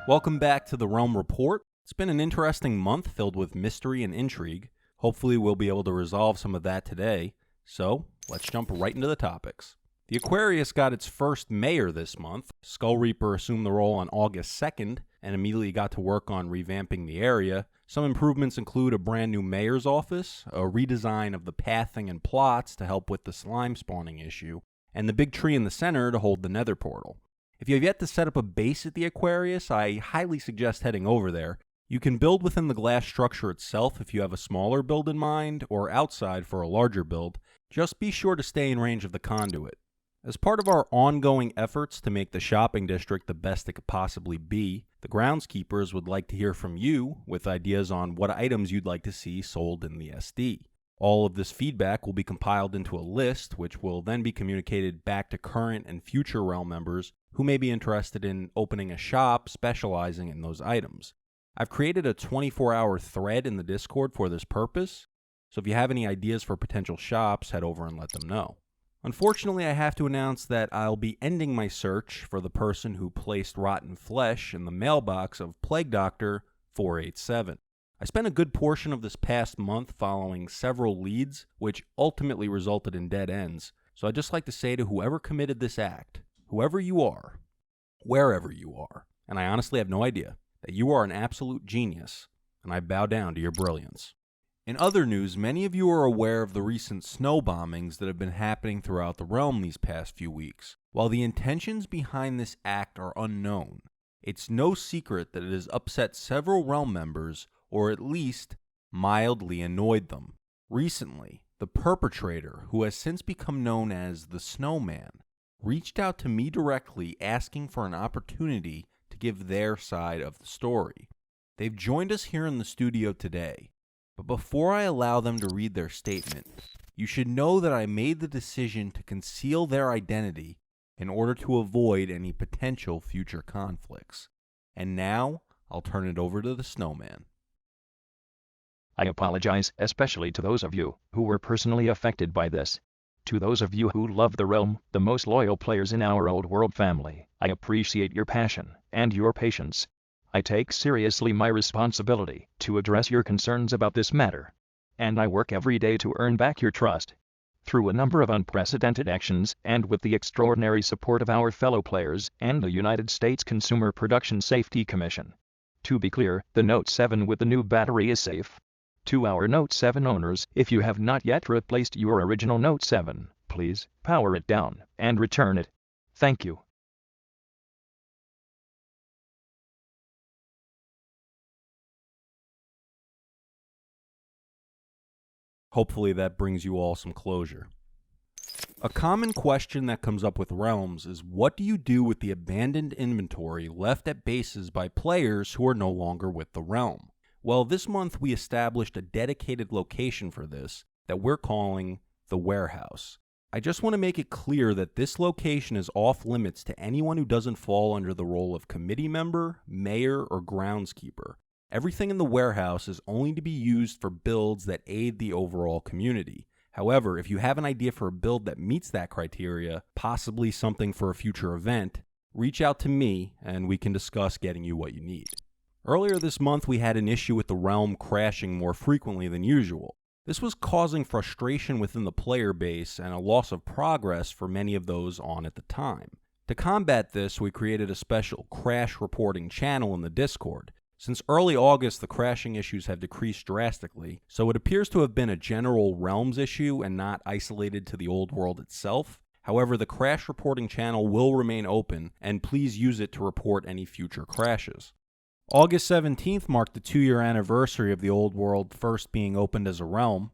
Welcome back to the Realm Report. It's been an interesting month filled with mystery and intrigue. Hopefully we'll be able to resolve some of that today. So, let's jump right into the topics. The Aquarius got its first mayor this month. Skull Reaper assumed the role on August 2nd and immediately got to work on revamping the area. Some improvements include a brand new mayor's office, a redesign of the pathing and plots to help with the slime spawning issue, and the big tree in the center to hold the nether portal. If you have yet to set up a base at the Aquarius, I highly suggest heading over there. You can build within the glass structure itself if you have a smaller build in mind, or outside for a larger build. Just be sure to stay in range of the conduit. As part of our ongoing efforts to make the shopping district the best it could possibly be, the groundskeepers would like to hear from you with ideas on what items you'd like to see sold in the SD. All of this feedback will be compiled into a list, which will then be communicated back to current and future Realm members who may be interested in opening a shop specializing in those items. I've created a 24-hour thread in the Discord for this purpose, so if you have any ideas for potential shops, head over and let them know. Unfortunately, I have to announce that I'll be ending my search for the person who placed rotten flesh in the mailbox of Plague Doctor 487. I spent a good portion of this past month following several leads, which ultimately resulted in dead ends, so I'd just like to say to whoever committed this act, whoever you are, wherever you are, and I honestly have no idea, that you are an absolute genius, and I bow down to your brilliance. In other news, many of you are aware of the recent snow bombings that have been happening throughout the realm these past few weeks. While the intentions behind this act are unknown, it's no secret that it has upset several realm members, or at least mildly annoyed them. Recently, the perpetrator, who has since become known as the Snowman, reached out to me directly asking for an opportunity to give their side of the story. They've joined us here in the studio today, but before I allow them to read their statement, you should know that I made the decision to conceal their identity in order to avoid any potential future conflicts. And now, I'll turn it over to the Snowman. I apologize especially to those of you who were personally affected by this. To those of you who love the realm, the most loyal players in our old world family, I appreciate your passion and your patience. I take seriously my responsibility to address your concerns about this matter, and I work every day to earn back your trust. Through a number of unprecedented actions and with the extraordinary support of our fellow players and the United States Consumer Production Safety Commission. To be clear, the Note 7 with the new battery is safe. To our Note 7 owners, if you have not yet replaced your original Note 7, please power it down and return it. Thank you. Hopefully that brings you all some closure. A common question that comes up with realms is, what do you do with the abandoned inventory left at bases by players who are no longer with the realm? Well, this month we established a dedicated location for this that we're calling the warehouse. I just want to make it clear that this location is off limits to anyone who doesn't fall under the role of committee member, mayor, or groundskeeper. Everything in the warehouse is only to be used for builds that aid the overall community. However, if you have an idea for a build that meets that criteria, possibly something for a future event, reach out to me and we can discuss getting you what you need. Earlier this month, we had an issue with the realm crashing more frequently than usual. This was causing frustration within the player base and a loss of progress for many of those on at the time. To combat this, we created a special crash reporting channel in the Discord. Since early August, the crashing issues have decreased drastically, so it appears to have been a general realms issue and not isolated to the old world itself. However, the crash reporting channel will remain open, and please use it to report any future crashes. August 17th marked the 2-year anniversary of the old world first being opened as a realm.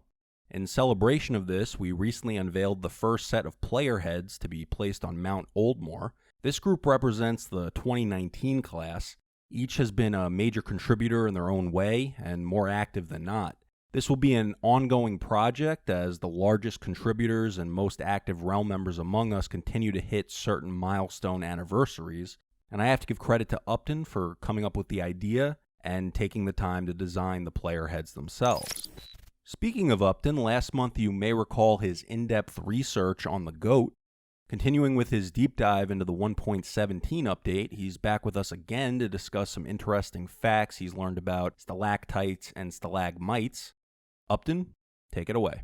In celebration of this, we recently unveiled the first set of player heads to be placed on Mount Oldemore. This group represents the 2019 class. Each has been a major contributor in their own way and more active than not. This will be an ongoing project as the largest contributors and most active realm members among us continue to hit certain milestone anniversaries. And I have to give credit to Upton for coming up with the idea and taking the time to design the player heads themselves. Speaking of Upton, last month you may recall his in-depth research on the GOAT. Continuing with his deep dive into the 1.17 update, he's back with us again to discuss some interesting facts he's learned about stalactites and stalagmites. Upton, take it away.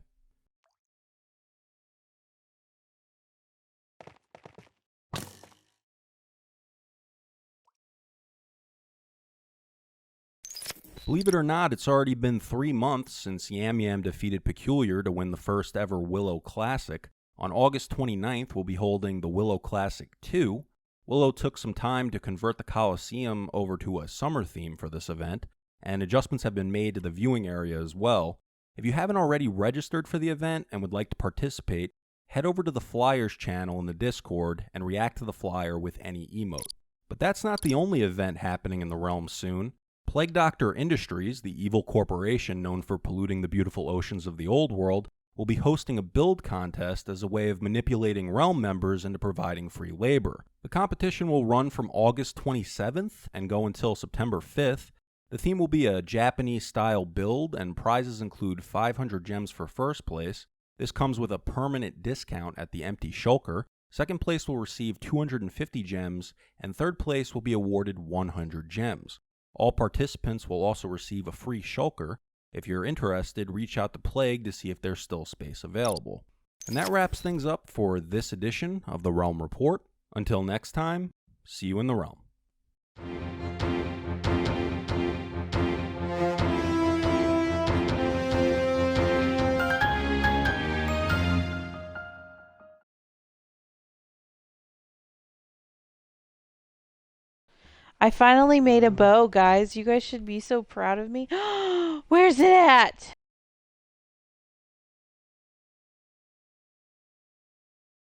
Believe it or not, it's already been 3 months since Yam Yam defeated Peculiar to win the first ever Willow Classic. On August 29th, we'll be holding the Willow Classic 2. Willow took some time to convert the Coliseum over to a summer theme for this event, and adjustments have been made to the viewing area as well. If you haven't already registered for the event and would like to participate, head over to the Flyers channel in the Discord and react to the flyer with any emote. But that's not the only event happening in the realm soon. Plague Doctor Industries, the evil corporation known for polluting the beautiful oceans of the old world, will be hosting a build contest as a way of manipulating realm members into providing free labor. The competition will run from August 27th and go until September 5th. The theme will be a Japanese-style build, and prizes include 500 gems for first place. This comes with a permanent discount at the empty shulker. Second place will receive 250 gems, and third place will be awarded 100 gems. All participants will also receive a free shulker. If you're interested, reach out to Plague to see if there's still space available. And that wraps things up for this edition of the Realm Report. Until next time, see you in the realm. I finally made a bow, guys. You guys should be so proud of me. Where's it at?